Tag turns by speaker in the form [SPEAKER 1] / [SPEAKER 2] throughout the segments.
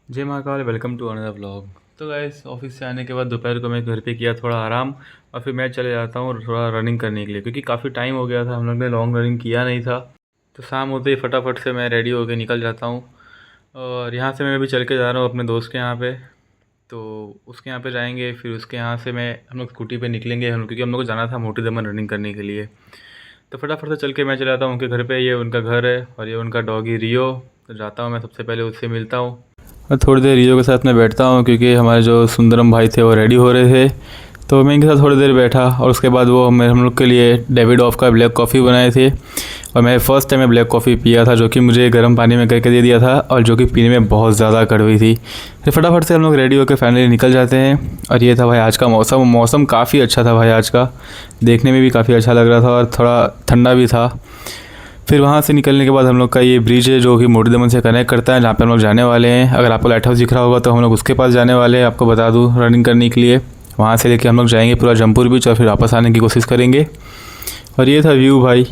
[SPEAKER 1] जय Mahakal, welcome to another vlog. तो guys, office से आने के बाद दोपहर को मैं घर पे किया थोड़ा आराम और फिर मैं चले जाता हूँ थोड़ा रनिंग करने के लिए, क्योंकि काफ़ी टाइम हो गया था हम लोग ने लॉन्ग रनिंग किया नहीं था। तो शाम होते ही फटाफट से मैं रेडी होकर निकल जाता हूँ और यहाँ से मैं अभी चल के जा रहा हूँ अपने दोस्त के यहाँ पे। तो उसके यहाँ पे जाएंगे, फिर उसके यहाँ से हम लोग स्कूटी पे निकलेंगे क्योंकि हम लोग को जाना था मोटी दमन रनिंग करने के लिए। तो फटाफट से चल के मैं चला जाता हूँ उनके घर पे। ये उनका घर है और ये उनका डॉगी रियो। तो जाता हूँ मैं, सबसे पहले उससे मिलता हूँ और थोड़ी देर रियो के साथ मैं बैठता हूँ, क्योंकि हमारे जो सुंदरम भाई थे वो रेडी हो रहे थे। तो मैं इनके साथ थोड़ी देर बैठा और उसके बाद वो हम लोग के लिए डेविड ऑफ का ब्लैक कॉफ़ी बनाए थे। और मैं फ़र्स्ट टाइम ब्लैक कॉफ़ी पिया था, जो कि मुझे गर्म पानी में करके दे दिया था और जो कि पीने में बहुत ज़्यादा कड़वी थी। फिर फटाफट से हम लोग रेडी होकर फाइनली निकल जाते हैं। और ये था भाई आज का मौसम काफ़ी अच्छा था भाई आज का, देखने में भी काफ़ी अच्छा लग रहा था और थोड़ा ठंडा भी था। फिर वहाँ से निकलने के बाद हम लोग का ये ब्रिज है जो कि मोटी दमन से कनेक्ट करता है, जहाँ पे हम लोग जाने वाले हैं। अगर आपको लाइट हाउस दिख रहा होगा तो हम लोग उसके पास जाने वाले हैं, आपको बता दूँ, रनिंग करने के लिए। वहाँ से लेके हम लोग जाएंगे पूरा जमपुर बीच और फिर वापस आने की कोशिश करेंगे। और ये था व्यू भाई।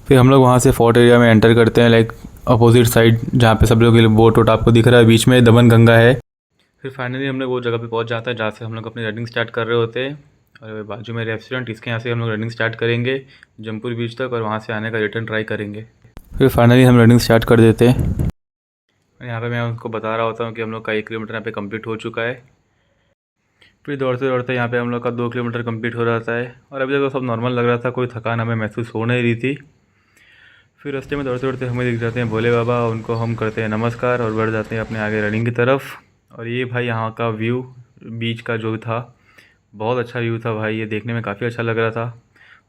[SPEAKER 1] फिर हम लोग वहाँ से फोर्ट एरिया में एंटर करते हैं, लाइक अपोजिट साइड, जहाँ पे सब लोग बोट वोट आपको दिख रहा है, बीच में दमन गंगा है। फिर फाइनली हम लोग वो जगह पे पहुँच जाता है जहाँ से हम लोग अपनी रनिंग स्टार्ट कर रहे होते हैं। और बाजू में रेस्टोरेंट, इसके यहाँ से हम लोग रनिंग स्टार्ट करेंगे जमपुर बीच तक और वहाँ से आने का रिटर्न ट्राई करेंगे। फिर फाइनली हम रनिंग स्टार्ट कर देते हैं। यहाँ पे मैं उनको बता रहा होता हूँ कि हम लोग का 1 किलोमीटर यहाँ पे कंप्लीट हो चुका है। फिर दौड़ते दौड़ते यहाँ पे हम लोग का 2 किलोमीटर कंप्लीट हो जाता है और अभी तक तो सब नॉर्मल लग रहा था, कोई थकान हमें महसूस हो नहीं रही थी। फिर रास्ते में दौड़ते दौड़ते हमें दिख जाते हैं भोले बाबा, उनको हम करते हैं नमस्कार और बढ़ जाते हैं अपने आगे रनिंग की तरफ। और ये भाई यहाँ का व्यू बीच का जो था, बहुत अच्छा व्यू था भाई, ये देखने में काफ़ी अच्छा लग रहा था।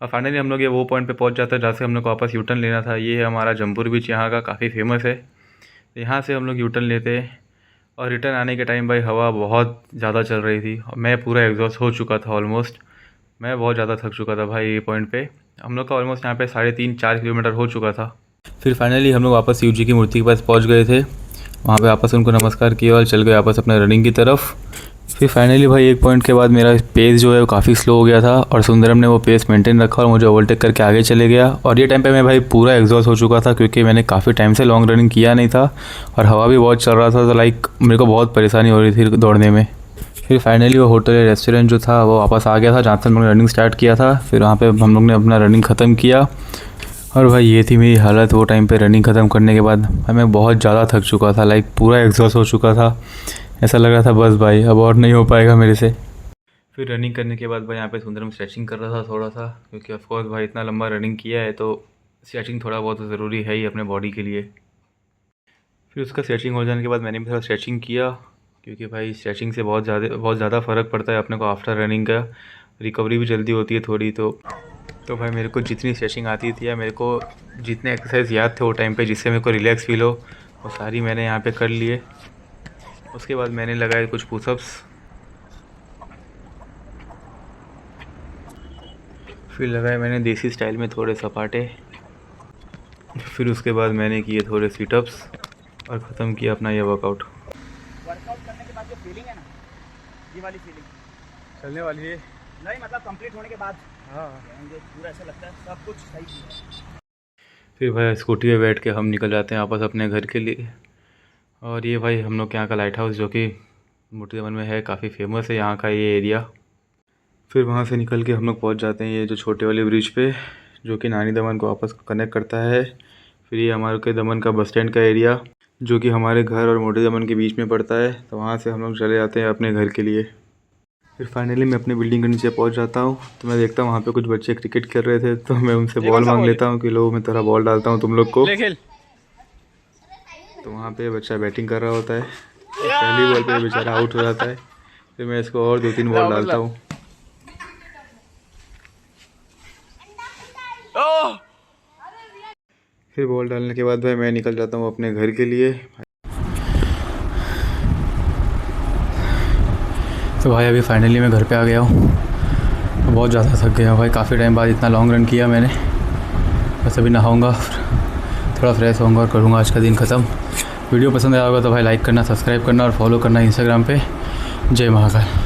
[SPEAKER 1] और फाइनली हम लोग ये वो पॉइंट पे पहुँच जाता है जहाँ से हम लोग को वापस यूटर्न लेना था। ये है हमारा जमपुर बीच, यहाँ का काफ़ी फेमस है। तो यहाँ से हम लोग यूटर्न लेते हैं और रिटर्न आने के टाइम भाई हवा बहुत ज़्यादा चल रही थी और मैं पूरा एग्जॉस्ट हो चुका था ऑलमोस्ट। मैं बहुत ज़्यादा थक चुका था भाई। ये पॉइंट पे हम लोग का ऑलमोस्ट यहाँ पे 3.5-4 किलोमीटर हो चुका था। फिर फाइनली हम लोग वापस शिव जी की मूर्ति के पास पहुँच गए थे। वहाँ पे वापस उनको नमस्कार किया और चल गए वापस अपने रनिंग की तरफ। फिर फाइनली भाई एक पॉइंट के बाद मेरा पेस जो है वो काफ़ी स्लो हो गया था और सुंदरम ने वो पेस मेंटेन रखा और मुझे ओवरटेक करके आगे चले गया। और ये टाइम पे मैं भाई पूरा एग्जॉस्ट हो चुका था, क्योंकि मैंने काफ़ी टाइम से लॉन्ग रनिंग किया नहीं था और हवा भी बहुत चल रहा था। तो लाइक मेरे को बहुत परेशानी हो रही थी दौड़ने में। फिर फाइनली वो होटल रेस्टोरेंट जो था वो वापस आ गया था जहाँ से हम लोग रनिंग स्टार्ट किया था। फिर वहाँ पर हम लोग ने अपना रनिंग ख़त्म किया और भाई ये थी मेरी हालत वो टाइम पे रनिंग ख़त्म करने के बाद। मैं बहुत ज़्यादा थक चुका था, लाइक पूरा एग्जॉस्ट हो चुका था। ऐसा लग रहा था बस भाई अब और नहीं हो पाएगा मेरे से। फिर रनिंग करने के बाद भाई यहाँ पे सुंदरम स्ट्रेचिंग कर रहा था थोड़ा सा, क्योंकि ऑफकोर्स भाई इतना लंबा रनिंग किया है तो स्ट्रेचिंग थोड़ा बहुत ज़रूरी है ही अपने बॉडी के लिए। फिर उसका स्ट्रेचिंग हो जाने के बाद मैंने भी थोड़ा स्ट्रेचिंग किया, क्योंकि भाई स्ट्रेचिंग से बहुत ज़्यादा फ़र्क पड़ता है अपने को आफ्टर रनिंग का, रिकवरी भी जल्दी होती है थोड़ी। तो भाई मेरे को जितनी स्ट्रेचिंग आती थी या मेरे को जितने एक्सरसाइज याद थे वो टाइम पे जिससे मेरे को रिलैक्स फील हो, वो सारी मैंने यहाँ पे कर लिए। उसके बाद मैंने लगाए कुछ पुशअप्स, फिर लगाए मैंने देसी स्टाइल में थोड़े सपाटे, फिर उसके बाद मैंने किए थोड़े सीटअप्स और ख़त्म किया अपना ये वर्कआउट।
[SPEAKER 2] वर्कआउट करने के बाद जो फीलिंग है ना, ये वाली फीलिंग
[SPEAKER 1] चलने वाली है
[SPEAKER 2] नहीं, मतलब कंप्लीट होने के बाद
[SPEAKER 1] हाँ
[SPEAKER 2] पूरा ऐसा लगता है सब कुछ सही है।
[SPEAKER 1] फिर भाई स्कूटी पे बैठ के हम निकल जाते हैं वापस अपने घर के लिए। और ये भाई हम लोग के यहाँ का लाइट हाउस जो कि मोटी दमन में है, काफ़ी फेमस है यहाँ का ये एरिया। फिर वहाँ से निकल के हम लोग पहुँच जाते हैं ये जो छोटे वाले ब्रिज पे, जो कि नानी दमन को वापस कनेक्ट करता है। फिर ये हमारे के दमन का बस स्टैंड का एरिया, जो कि हमारे घर और मोटी दमन के बीच में पड़ता है। तो वहाँ से हम लोग चले जाते हैं अपने घर के लिए। फिर फाइनली मैं अपने बिल्डिंग के नीचे पहुंच जाता हूं, तो मैं देखता हूं वहाँ पे कुछ बच्चे क्रिकेट खेल रहे थे। तो मैं उनसे बॉल मांग लेता हूं कि लो मैं तेरा बॉल डालता हूं तुम लोग को। तो वहाँ पे बच्चा बैटिंग कर रहा होता है, तो पहली बॉल पे बेचारा आउट हो जाता है। फिर मैं इसको और 2-3 बॉल डालता हूँ। फिर बॉल डालने के बाद भाई मैं निकल जाता हूँ अपने घर के लिए। तो भाई अभी फाइनली मैं घर पे आ गया हूँ, बहुत ज़्यादा थक गया भाई, काफ़ी टाइम बाद इतना लॉन्ग रन किया मैंने। बस अभी नहाऊँगा, थोड़ा फ्रेश होऊंगा और करूँगा आज का दिन ख़त्म। वीडियो पसंद आया होगा तो भाई लाइक करना, सब्सक्राइब करना और फॉलो करना इंस्टाग्राम पे। जय महाकाल।